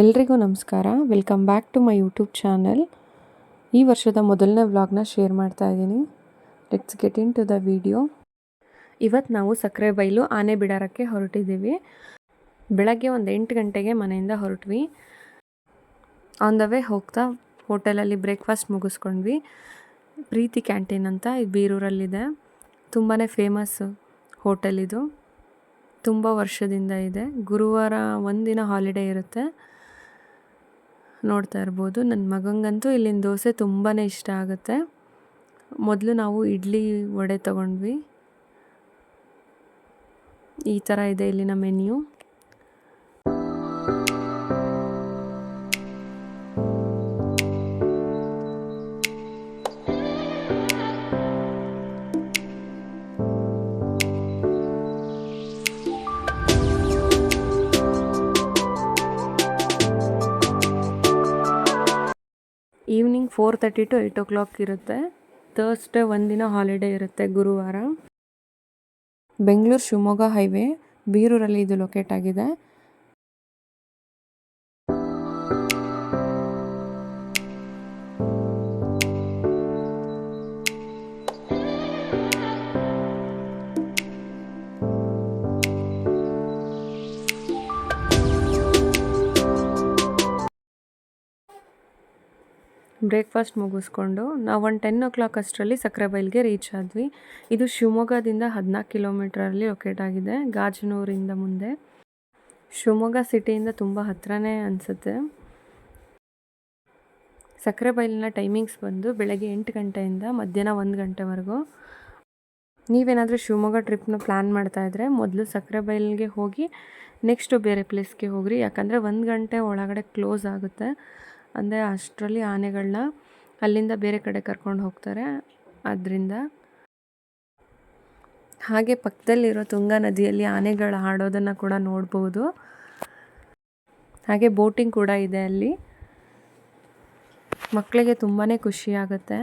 ಎಲ್ರಿಗೂ ನಮಸ್ಕಾರ. Welcome back to my YouTube channel. ಈ ವರ್ಷದ ಮೊದಲನೇ ವ್ಲಾಗ್ನ ಶೇರ್ ಮಾಡ್ತಾ ಇದ್ದೀನಿ. Let's get into the video. ಇವತ್ತು ನಾವು ಸಕ್ಕರೆಬೈಲು ಆನೆ ಬಿಡಾರಕ್ಕೆ ಹೊರಟಿದ್ದೀವಿ. ಬೆಳಗ್ಗೆ ಒಂದು 8 ಗಂಟೆಗೆ ಮನೆಯಿಂದ ಹೊರಟ್ವಿ. ಆನ್ ದ ವೇ ಹೋಗ್ತಾ ಹೋಟೆಲಲ್ಲಿ ಬ್ರೇಕ್ಫಾಸ್ಟ್ ಮುಗಿಸ್ಕೊಂಡ್ವಿ. ಪ್ರೀತಿ ಕ್ಯಾಂಟೀನ್ ಅಂತ ಇದು ಬೀರೂರಲ್ಲಿದೆ. ತುಂಬಾ ಫೇಮಸ್ ಹೋಟೆಲ್ ಇದು. ತುಂಬ ವರ್ಷದಿಂದ ಇದೆ. ಗುರುವಾರ ಒಂದಿನ ಹಾಲಿಡೇ ಇರುತ್ತೆ. ನೋಡ್ತಾ ಇರ್ಬೋದು. ನನ್ನ ಮಗಂಗಂತೂ ಇಲ್ಲಿನ ದೋಸೆ ತುಂಬಾ ಇಷ್ಟ ಆಗುತ್ತೆ. ಮೊದಲು ನಾವು ಇಡ್ಲಿ ವಡೆ ತೊಗೊಂಡ್ವಿ. ಈ ಥರ ಇದೆ ಇಲ್ಲಿನ ಮೆನ್ಯೂ. ಈವ್ನಿಂಗ್ 4:30 to 8 o'clock ಇರುತ್ತೆ. ಥರ್ಸ್ಡೇ ಒಂದಿನ ಹಾಲಿಡೇ ಇರುತ್ತೆ ಗುರುವಾರ. ಬೆಂಗಳೂರು ಶಿವಮೊಗ್ಗ ಹೈವೇ ಬೀರೂರಲ್ಲಿ ಇದು ಲೊಕೇಟ್ ಆಗಿದೆ. ಬ್ರೇಕ್ಫಾಸ್ಟ್ ಮುಗಿಸ್ಕೊಂಡು ನಾವು ಒಂದು 10 o'clock ಅಷ್ಟರಲ್ಲಿ ಸಕ್ಕರೆಬೈಲ್ಗೆ ರೀಚ್ ಆದ್ವಿ. ಇದು ಶಿವಮೊಗ್ಗದಿಂದ 14 ಕಿಲೋಮೀಟ್ರಲ್ಲಿ ಲೊಕೇಟ್ ಆಗಿದೆ, ಗಾಜನೂರಿಂದ ಮುಂದೆ. ಶಿವಮೊಗ್ಗ ಸಿಟಿಯಿಂದ ತುಂಬ ಹತ್ರನೇ ಅನಿಸುತ್ತೆ. ಸಕ್ಕರೆಬೈಲಿನ ಟೈಮಿಂಗ್ಸ್ ಬಂದು ಬೆಳಗ್ಗೆ 8 ಗಂಟೆಯಿಂದ ಮಧ್ಯಾಹ್ನ 1 ಗಂಟೆವರೆಗೂ. ನೀವೇನಾದರೂ ಶಿವಮೊಗ್ಗ ಟ್ರಿಪ್ನ ಪ್ಲ್ಯಾನ್ ಮಾಡ್ತಾಯಿದ್ರೆ ಮೊದಲು ಸಕ್ಕರೆಬೈಲ್ಗೆ ಹೋಗಿ ನೆಕ್ಸ್ಟು ಬೇರೆ ಪ್ಲೇಸ್ಗೆ ಹೋಗ್ರಿ. ಯಾಕಂದರೆ 1 ಗಂಟೆ ಒಳಗಡೆ ಕ್ಲೋಸ್ ಆಗುತ್ತೆ. ಅಂದರೆ ಅಷ್ಟರಲ್ಲಿ ಆನೆಗಳನ್ನ ಅಲ್ಲಿಂದ ಬೇರೆ ಕಡೆ ಕರ್ಕೊಂಡು ಹೋಗ್ತಾರೆ. ಆದ್ದರಿಂದ ಹಾಗೆ ಪಕ್ಕದಲ್ಲಿರೋ ತುಂಗಾ ನದಿಯಲ್ಲಿ ಆನೆಗಳು ಆಡೋದನ್ನು ಕೂಡ ನೋಡ್ಬೋದು. ಹಾಗೆ ಬೋಟಿಂಗ್ ಕೂಡ ಇದೆ ಅಲ್ಲಿ. ಮಕ್ಕಳಿಗೆ ತುಂಬಾ ಖುಷಿ ಆಗುತ್ತೆ.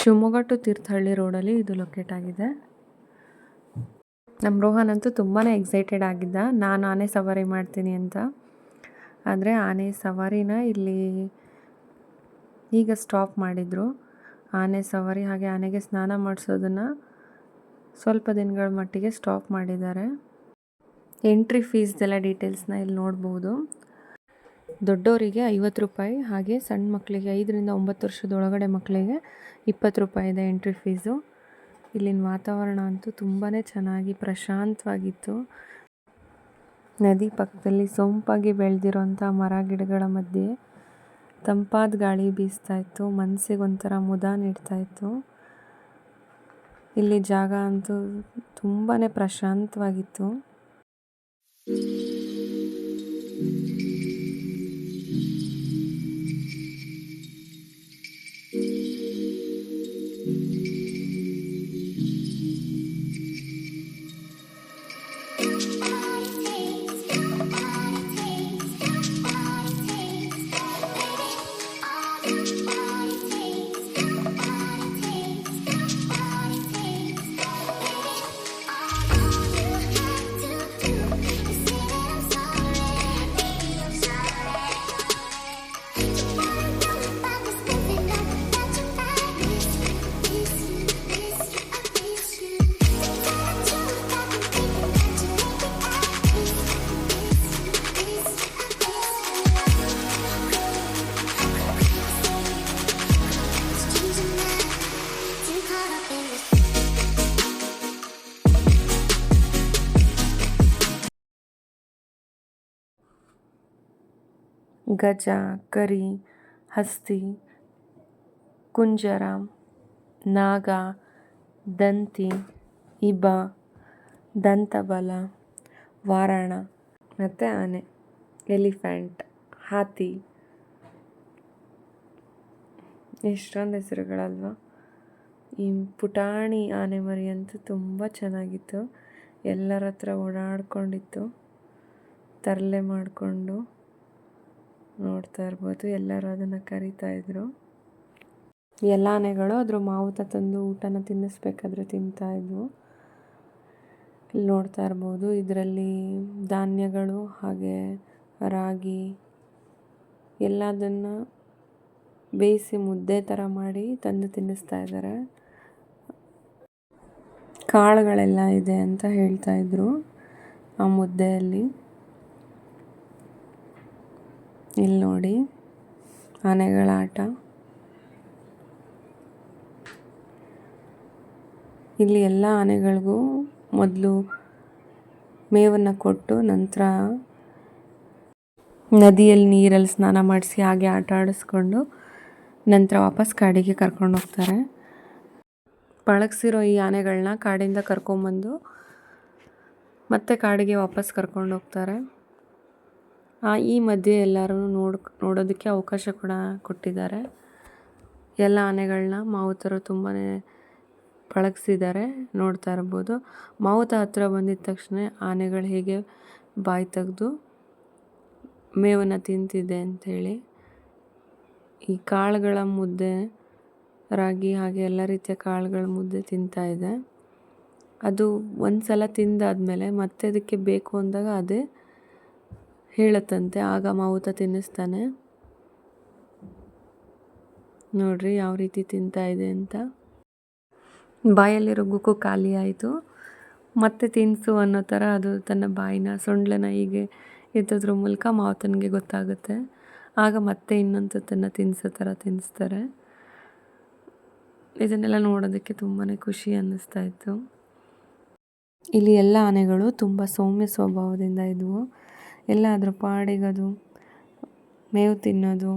ಶಿವಮೊಗ್ಗ ಟು ತೀರ್ಥಹಳ್ಳಿ ರೋಡಲ್ಲಿ ಇದು ಲೊಕೇಟ್ ಆಗಿದೆ. ನಮ್ಮ ರೋಹನ್ ಅಂತೂ ತುಂಬಾ ಎಕ್ಸೈಟೆಡ್ ಆಗಿದ್ದ, ನಾನು ಆನೆ ಸವಾರಿ ಮಾಡ್ತೀನಿ ಅಂತ. ಆದರೆ ಆನೆ ಸವಾರಿನ ಇಲ್ಲಿ ಈಗ ಸ್ಟಾಪ್ ಮಾಡಿದರು. ಆನೆ ಸವಾರಿ ಹಾಗೆ ಆನೆಗೆ ಸ್ನಾನ ಮಾಡಿಸೋದನ್ನು ಸ್ವಲ್ಪ ದಿನಗಳ ಮಟ್ಟಿಗೆ ಸ್ಟಾಪ್ ಮಾಡಿದ್ದಾರೆ. ಎಂಟ್ರಿ ಫೀಸ್ದೆಲ್ಲ ಡೀಟೇಲ್ಸ್ನ ಇಲ್ಲಿ ನೋಡ್ಬೋದು. ದೊಡ್ಡವರಿಗೆ 50 ರೂಪಾಯಿ, ಹಾಗೆ ಸಣ್ಣ ಮಕ್ಕಳಿಗೆ 5 ರಿಂದ 9 ವರ್ಷದೊಳಗಡೆ ಮಕ್ಕಳಿಗೆ 20 ರೂಪಾಯಿ ಇದೆ ಎಂಟ್ರಿ ಫೀಸು. ಇಲ್ಲಿನ ವಾತಾವರಣ ಅಂತೂ ತುಂಬಾ ಚೆನ್ನಾಗಿ ಪ್ರಶಾಂತವಾಗಿತ್ತು. ನದಿ ಪಕ್ಕದಲ್ಲಿ ಸೊಂಪಾಗಿ ಬೆಳೆದಿರೋಂಥ ಮರ ಗಿಡಗಳ ಮಧ್ಯೆ ತಂಪಾದ ಗಾಳಿ ಬೀಸ್ತಾಯಿತ್ತು. ಮನಸ್ಸಿಗೊಂಥರ ಮುದ ನೀಡ್ತಾಯಿತ್ತು. ಇಲ್ಲಿ ಜಾಗ ಅಂತೂ ತುಂಬಾ ಪ್ರಶಾಂತವಾಗಿತ್ತು. ಗಜ, ಕರಿ, ಹಸ್ತಿ, ಕುಂಜರ, ನಾಗ, ದಂತಿ, ಇಬ, ದಂತಬಲ, ವಾರಾಣ ಮತ್ತು ಆನೆ, ಎಲಿಫೆಂಟ್, ಹಾತಿ. ಎಷ್ಟೊಂದು ಹೆಸರುಗಳಲ್ವ. ಈ ಪುಟಾಣಿ ಆನೆ ಮರಿ ಅಂತೂ ತುಂಬ ಚೆನ್ನಾಗಿತ್ತು. ಎಲ್ಲರ ಹತ್ರ ಓಡಾಡ್ಕೊಂಡಿತ್ತು, ತರಲೆ ಮಾಡಿಕೊಂಡು. ನೋಡ್ತಾ ಇರ್ಬೋದು, ಎಲ್ಲರೂ ಅದನ್ನು ಕರಿತಾ ಇದ್ರು. ಎಲ್ಲ ಆನೆಗಳು ಅದ್ರ ಮಾವುತ ತಂದು ಊಟನ ತಿನ್ನಿಸ್ಬೇಕಾದ್ರೆ ತಿಂತಾಯಿದ್ವು. ಇಲ್ಲಿ ನೋಡ್ತಾ ಇರ್ಬೋದು, ಇದರಲ್ಲಿ ಧಾನ್ಯಗಳು ಹಾಗೆ ರಾಗಿ ಎಲ್ಲದನ್ನು ಬೇಯಿಸಿ ಮುದ್ದೆ ಥರ ಮಾಡಿ ತಂದು ತಿನ್ನಿಸ್ತಾ ಇದ್ದಾರೆ. ಕಾಳುಗಳೆಲ್ಲ ಇದೆ ಅಂತ ಹೇಳ್ತಾ ಇದ್ರು ಆ ಮುದ್ದೆಯಲ್ಲಿ. ಇಲ್ಲಿ ನೋಡಿ ಆನೆಗಳ ಆಟ. ಇಲ್ಲಿ ಎಲ್ಲ ಆನೆಗಳಿಗೂ ಮೊದಲು ಮೇವನ್ನು ಕೊಟ್ಟು ನಂತರ ನದಿಯಲ್ಲಿ ನೀರಲ್ಲಿ ಸ್ನಾನ ಮಾಡಿಸಿ ಹಾಗೆ ಆಟ ಆಡಿಸ್ಕೊಂಡು ನಂತರ ವಾಪಸ್ ಕಾಡಿಗೆ ಕರ್ಕೊಂಡು ಹೋಗ್ತಾರೆ. ಪಳಗಿಸಿರೋ ಈ ಆನೆಗಳನ್ನ ಕಾಡಿಂದ ಕರ್ಕೊಂಬಂದು ಮತ್ತೆ ಕಾಡಿಗೆ ವಾಪಸ್ ಕರ್ಕೊಂಡು ಹೋಗ್ತಾರೆ. ಈ ಮಧ್ಯೆ ಎಲ್ಲರೂ ನೋಡೋದಕ್ಕೆ ಅವಕಾಶ ಕೂಡ ಕೊಟ್ಟಿದ್ದಾರೆ. ಎಲ್ಲ ಆನೆಗಳನ್ನ ಮಾವುತರು ತುಂಬಾ ಪಳಗಿಸಿದ್ದಾರೆ, ನೋಡ್ತಾ ಇರ್ಬೋದು. ಮಾವುತ ಹತ್ರ ಬಂದಿದ್ದ ತಕ್ಷಣ ಆನೆಗಳು ಹೇಗೆ ಬಾಯಿ ತೆಗೆದು ಮೇವನ್ನು ತಿಂತಿದೆ ಅಂಥೇಳಿ. ಈ ಕಾಳುಗಳ ಮುದ್ದೆ, ರಾಗಿ ಹಾಗೆ ಎಲ್ಲ ರೀತಿಯ ಕಾಳುಗಳ ಮುದ್ದೆ ತಿಂತಾ ಇದೆ. ಅದು ಒಂದು ಸಲ ತಿಂದಾದ್ಮೇಲೆ ಮತ್ತೆ ಅದಕ್ಕೆ ಬೇಕು ಅಂದಾಗ ಅದೇ ಹೇಳುತ್ತಂತೆ, ಆಗ ಮಾವುತ ತಿನ್ನಿಸ್ತಾನೆ. ನೋಡ್ರಿ ಯಾವ ರೀತಿ ತಿಂತಾ ಇದೆ ಅಂತ. ಬಾಯಲ್ಲಿರೋ ಗುಕ್ಕು ಖಾಲಿ ಆಯಿತು, ಮತ್ತೆ ತಿನ್ನಿಸು ಅನ್ನೋ ಥರ ಅದು ತನ್ನ ಬಾಯಿನ ಸೊಂಡ್ಲನ ಹೀಗೆ ಎತ್ತೋದ್ರ ಮೂಲಕ ಮಾವುತನಿಗೆ ಗೊತ್ತಾಗುತ್ತೆ. ಆಗ ಮತ್ತೆ ಇನ್ನೊಂದು ತುತ್ತನ್ನು ತಿನ್ನಿಸೋ ಥರ ತಿನ್ನಿಸ್ತಾರೆ. ಇದನ್ನೆಲ್ಲ ನೋಡೋದಕ್ಕೆ ತುಂಬಾ ಖುಷಿ ಅನ್ನಿಸ್ತಾ ಇತ್ತು. ಇಲ್ಲಿ ಎಲ್ಲ ಆನೆಗಳು ತುಂಬ ಸೌಮ್ಯ ಸ್ವಭಾವದಿಂದ ಇದ್ವು. ಎಲ್ಲ ಅದ್ರ ಪಾಡಿಗದು ಮೇವು ತಿನ್ನೋದು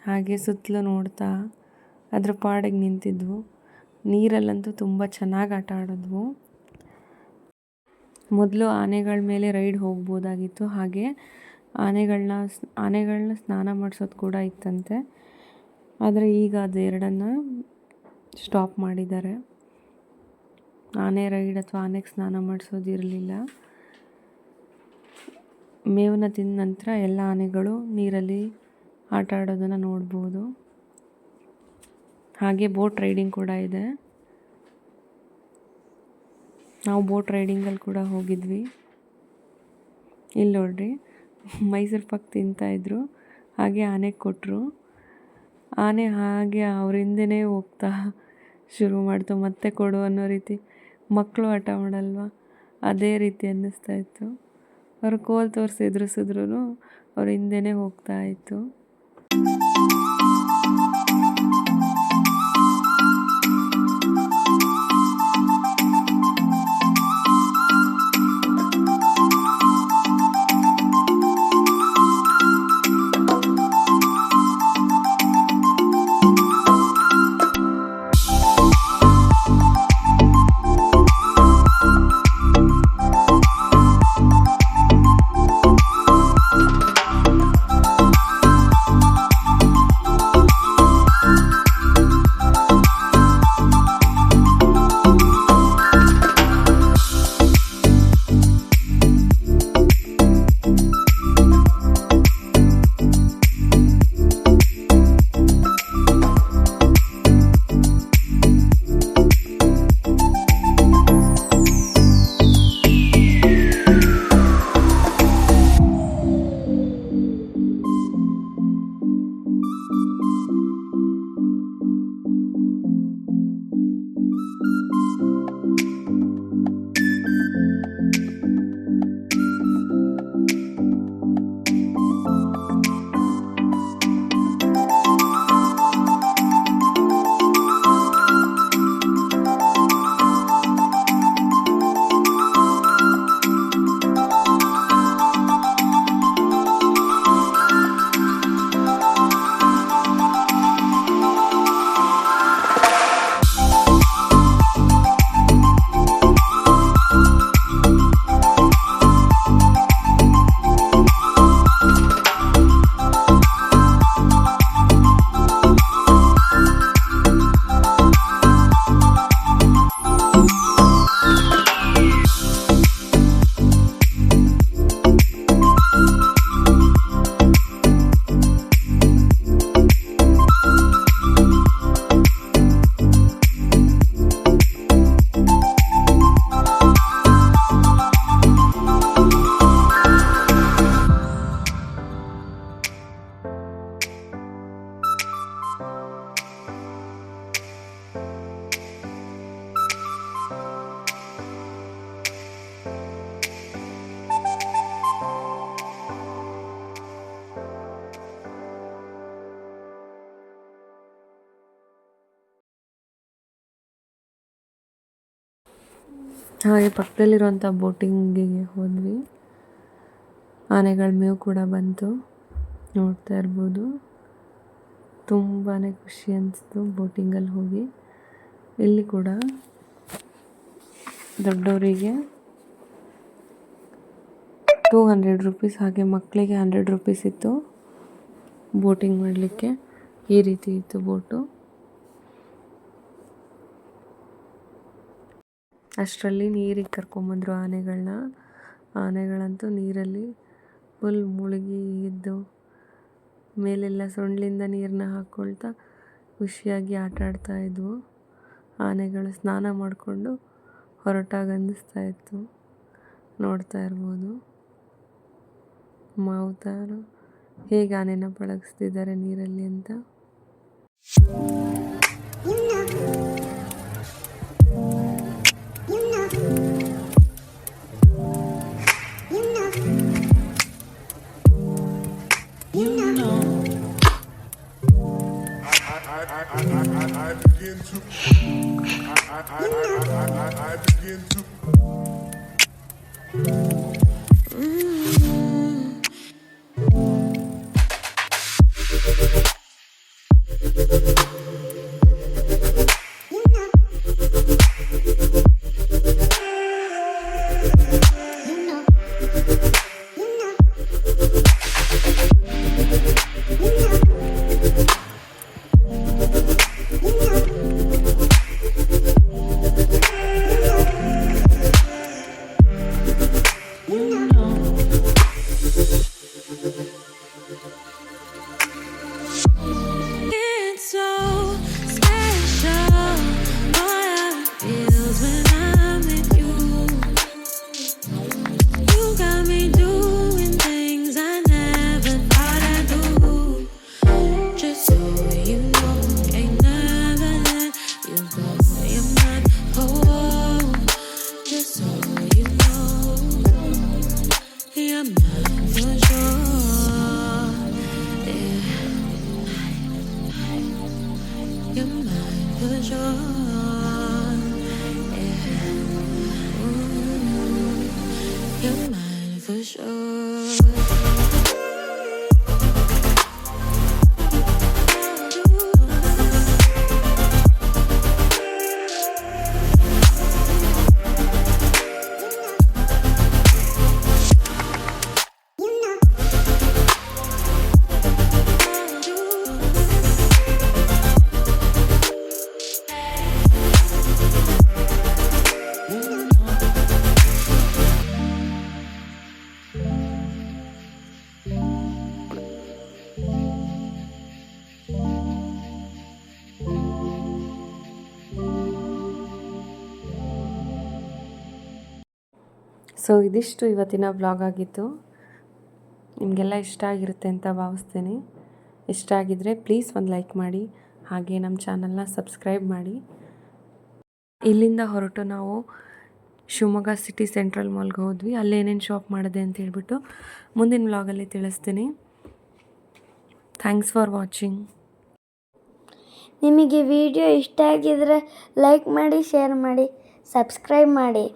ಹಾಗೆ ಸುತ್ತಲೂ ನೋಡ್ತಾ ಅದ್ರ ಪಾಡಿಗೆ ನಿಂತಿದ್ವು. ನೀರಲ್ಲಂತೂ ತುಂಬ ಚೆನ್ನಾಗಿ ಆಟ ಆಡಿದ್ವು. ಮೊದಲು ಆನೆಗಳ ಮೇಲೆ ರೈಡ್ ಹೋಗ್ಬೋದಾಗಿತ್ತು, ಹಾಗೆ ಆನೆಗಳನ್ನ ಸ್ನಾನ ಮಾಡಿಸೋದು ಕೂಡ ಇತ್ತಂತೆ. ಆದರೆ ಈಗ ಅದೆರಡನ್ನು ಸ್ಟಾಪ್ ಮಾಡಿದ್ದಾರೆ. ಆನೆ ರೈಡ್ ಅಥವಾ ಆನೆಗೆ ಸ್ನಾನ ಮಾಡಿಸೋದು ಇರಲಿಲ್ಲ. ಮೇವನ್ನ ತಿಂದ ನಂತರ ಎಲ್ಲ ಆನೆಗಳು ನೀರಲ್ಲಿ ಆಟ ಆಡೋದನ್ನು ನೋಡ್ಬೋದು. ಹಾಗೆ ಬೋಟ್ ರೈಡಿಂಗ್ ಕೂಡ ಇದೆ. ನಾವು ಬೋಟ್ ರೈಡಿಂಗಲ್ಲಿ ಕೂಡ ಹೋಗಿದ್ವಿ. ಇಲ್ಲಿ ನೋಡ್ರಿ, ಮೈಸೂರು ಪಾಕ್ ತಿಂತಾಯಿದ್ರು, ಹಾಗೆ ಆನೆಗೆ ಕೊಟ್ಟರು. ಆನೆ ಹಾಗೆ ಅವ್ರ ಹಿಂದೆನೇ ಹೋಗ್ತಾ ಶುರು ಮಾಡ್ತು, ಮತ್ತೆ ಕೊಡು ಅನ್ನೋ ರೀತಿ. ಮಕ್ಕಳು ಆಟ ಮಾಡಲ್ವ, ಅದೇ ರೀತಿ ಅನ್ನಿಸ್ತಾ ಇತ್ತು. ಅವರು ಕೋಲ್ ತೋರಿಸಿ ಎದುರಿಸಿದ್ರು ಅವ್ರ ಹಿಂದೆನೇ ಹೋಗ್ತಾ ಇತ್ತು. ಹಾಗೆ ಪಕ್ಕದಲ್ಲಿರುವಂಥ ಬೋಟಿಂಗಿಗೆ ಹೋದ್ವಿ. ಆನೆಗಳ ಮೇವು ಕೂಡ ಬಂತು, ನೋಡ್ತಾ ಇರ್ಬೋದು. ತುಂಬಾ ಖುಷಿ ಅನಿಸ್ತು ಬೋಟಿಂಗಲ್ಲಿ ಹೋಗಿ. ಇಲ್ಲಿ ಕೂಡ ದೊಡ್ಡವರಿಗೆ 200 ರೂಪೀಸ್, ಹಾಗೆ ಮಕ್ಕಳಿಗೆ 100 ರೂಪೀಸ್ ಇತ್ತು ಬೋಟಿಂಗ್ ಮಾಡಲಿಕ್ಕೆ. ಈ ರೀತಿ ಇತ್ತು ಬೋಟು. ಅಷ್ಟರಲ್ಲಿ ನೀರಿಗೆ ಕರ್ಕೊಂಬಂದರು ಆನೆಗಳನ್ನ. ಆನೆಗಳಂತೂ ನೀರಲ್ಲಿ ಫುಲ್ ಮುಳುಗಿ ಇದ್ದು ಮೇಲೆಲ್ಲ ಸೊಂಡ್ಲಿಂದ ನೀರನ್ನ ಹಾಕ್ಕೊಳ್ತಾ ಖುಷಿಯಾಗಿ ಆಟ ಆಡ್ತಾ ಇದ್ವು. ಆನೆಗಳು ಸ್ನಾನ ಮಾಡಿಕೊಂಡು ಹೊರಟಾಗ ಅನ್ನಿಸ್ತಾ ಇತ್ತು, ನೋಡ್ತಾ ಇರ್ಬೋದು. ಮಾವುತರು ಹೇಗೆ ಆನೆನ ಪಳಗಿಸ್ತಿದ್ದಾರೆ ನೀರಲ್ಲಿ ಅಂತ. ಸೊ ಇದಿಷ್ಟು ಇವತ್ತಿನ ವ್ಲಾಗ್ ಆಗಿತ್ತು. ನಿಮಗೆಲ್ಲ ಇಷ್ಟ ಆಗಿರುತ್ತೆ ಅಂತ ಭಾವಿಸ್ತೀನಿ. ಇಷ್ಟ ಆಗಿದ್ದರೆ ಪ್ಲೀಸ್ ಒಂದು ಲೈಕ್ ಮಾಡಿ, ಹಾಗೆ ನಮ್ಮ ಚಾನಲ್ನ ಸಬ್ಸ್ಕ್ರೈಬ್ ಮಾಡಿ. ಇಲ್ಲಿಂದ ಹೊರಟು ನಾವು ಶಿವಮೊಗ್ಗ ಸಿಟಿ ಸೆಂಟ್ರಲ್ ಮಾಲ್ಗೆ ಹೋದ್ವಿ. ಅಲ್ಲೇನೇನು ಶಾಪ್ ಮಾಡಿದೆ ಅಂತ ಹೇಳ್ಬಿಟ್ಟು ಮುಂದಿನ ವ್ಲಾಗಲ್ಲಿ ತಿಳಿಸ್ತೀನಿ. Thanks for watching. ನಿಮಗೆ ವಿಡಿಯೋ ಇಷ್ಟ ಆಗಿದರೆ ಲೈಕ್ ಮಾಡಿ, ಶೇರ್ ಮಾಡಿ, ಸಬ್ಸ್ಕ್ರೈಬ್ ಮಾಡಿ.